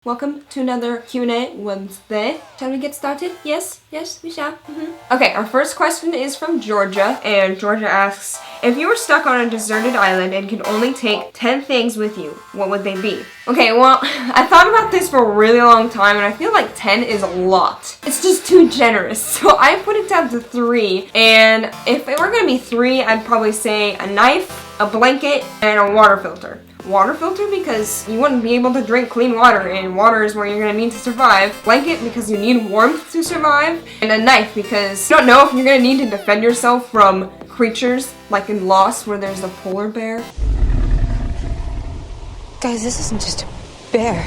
Welcome to another Q&A Wednesday. Shall we get started? Yes, we shall. Okay, our first question is from Georgia, and Georgia asks, if you were stuck on a deserted island and could only take 10 things with you, what would they be? Okay, well, I thought about this for a really long time, and I feel like 10 is a lot. It's just too generous, so I put it down to 3, and if it were gonna be 3, I'd probably say a knife, a blanket, and a water filter. Water filter because you wouldn't be able to drink clean water, and water is where you're gonna need to survive. Blanket because you need warmth to survive. And a knife because you don't know if you're gonna need to defend yourself from creatures like in Lost where there's a polar bear. Guys, this isn't just a bear.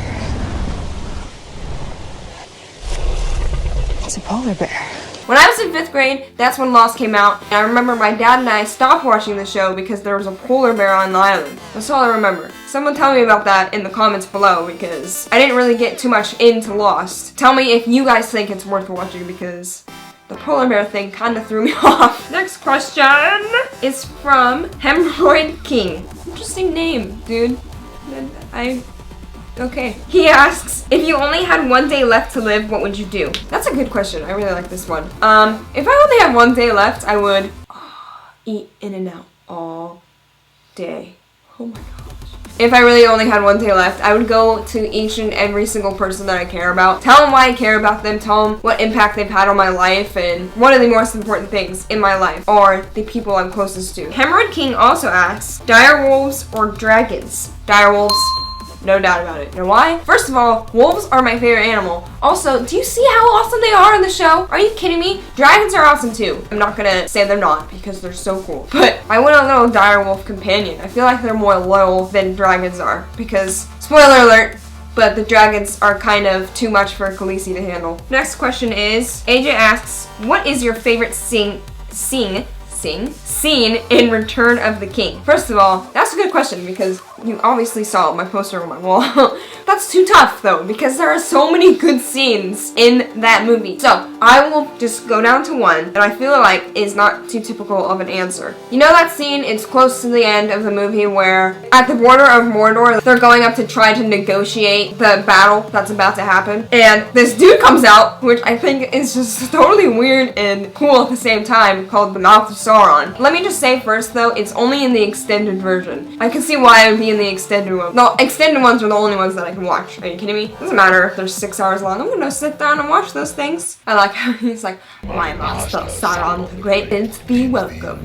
It's a polar bear. When I was in 5th grade, that's when Lost came out, and I remember my dad and I stopped watching the show because there was a polar bear on the island. That's all I remember. Someone tell me about that in the comments below because I didn't really get too much into Lost. Tell me if you guys think it's worth watching because the polar bear thing kind of threw me off. Next question is from Hemorrhoid King. Interesting name, dude. Okay. He asks, if you only had 1 day left to live, what would you do? That's a good question. I really like this one. If I only had 1 day left, I would eat In-N-Out all day. Oh my gosh. If I really only had 1 day left, I would go to each and every single person that I care about. Tell them why I care about them. Tell them what impact they've had on my life. And one of the most important things in my life are the people I'm closest to. Hemorrhoid King also asks, dire wolves or dragons? Dire wolves. No doubt about it. You know why? First of all, wolves are my favorite animal. Also, do you see how awesome they are in the show? Are you kidding me? Dragons are awesome too. I'm not gonna say they're not because they're so cool. But I want a little dire wolf companion. I feel like they're more loyal than dragons are because, spoiler alert, but the dragons are kind of too much for Khaleesi to handle. Next question is, AJ asks, what is your favorite scene in Return of the King? First of all, that's a good question because you obviously saw my poster on my wall. That's too tough though because there are so many good scenes in that movie. So I will just go down to one that I feel like is not too typical of an answer. You know that scene, it's close to the end of the movie where at the border of Mordor, they're going up to try to negotiate the battle that's about to happen. And this dude comes out, which I think is just totally weird and cool at the same time, called the Mouth of Sauron. Let me just say first though, it's only in the extended version. I can see why it would be in the extended one. The extended ones are the only ones that I can watch. Are you kidding me? Doesn't matter if they're 6 hours long. I'm gonna sit down and watch those things. I like how he's like, my master Sauron the Great bids thee welcome.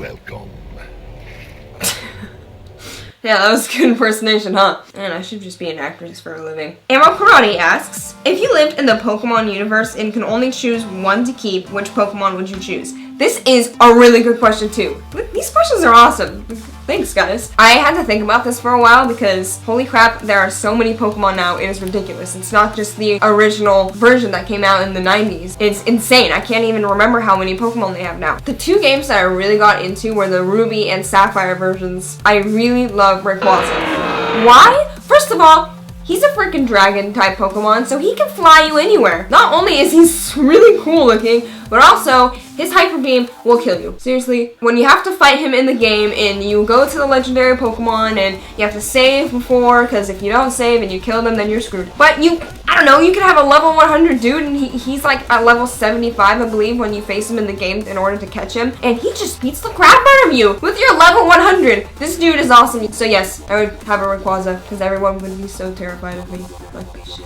Yeah, that was a good impersonation, huh? Man, I should just be an actress for a living. Ammo Karate asks, if you lived in the Pokemon universe and can only choose one to keep, which Pokemon would you choose? This is a really good question too. These questions are awesome. Thanks, guys. I had to think about this for a while because, holy crap, there are so many Pokemon now, it is ridiculous. It's not just the original version that came out in the 90s. It's insane. I can't even remember how many Pokemon they have now. The 2 games that I really got into were the Ruby and Sapphire versions. I really love Rayquaza. Why? First of all, he's a freaking dragon type Pokemon, so he can fly you anywhere. Not only is he really cool looking, but also his Hyper Beam will kill you. Seriously, when you have to fight him in the game and you go to the legendary Pokemon and you have to save before, because if you don't save and you kill them, then you're screwed. But I don't know, you could have a level 100 dude and he's like at level 75, I believe, when you face him in the game in order to catch him. And he just beats the crap out of you with your level 100. This dude is awesome. So yes, I would have a Rayquaza because everyone would be so terrified of me. Like they should.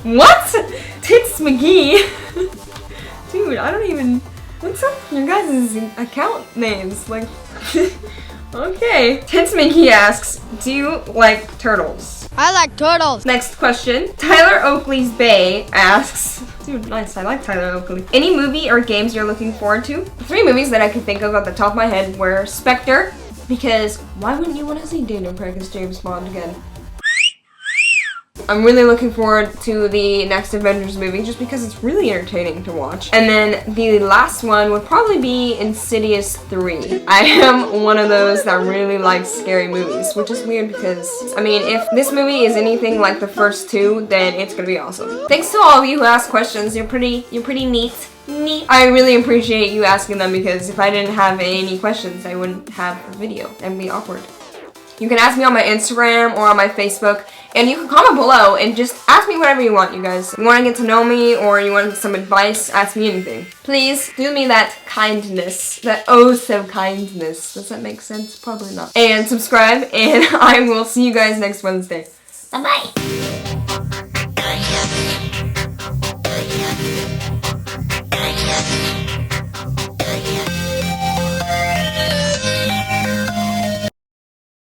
What? Tits McGee? Dude, I don't even... What's up with your guys' account names? Like... Okay. Tits McGee asks, do you like turtles? I like turtles. Next question. Tyler Oakley's Bay asks... Dude, nice. I like Tyler Oakley. Any movie or games you're looking forward to? The 3 movies that I can think of at the top of my head were Spectre, because why wouldn't you want to see Daniel Craig as James Bond again? I'm really looking forward to the next Avengers movie just because it's really entertaining to watch. And then the last one would probably be Insidious 3. I am one of those that really likes scary movies, which is weird because, I mean, if this movie is anything like the first 2, then it's gonna be awesome. Thanks to all of you who asked questions. You're pretty neat. I really appreciate you asking them because if I didn't have any questions, I wouldn't have a video and be awkward. You can ask me on my Instagram or on my Facebook, And you can comment below and just ask me whatever you want, you guys. You want to get to know me or you want some advice, ask me anything. Please do me that kindness, that oh so kindness. Does that make sense? Probably not. And subscribe, and I will see you guys next Wednesday. Bye-bye.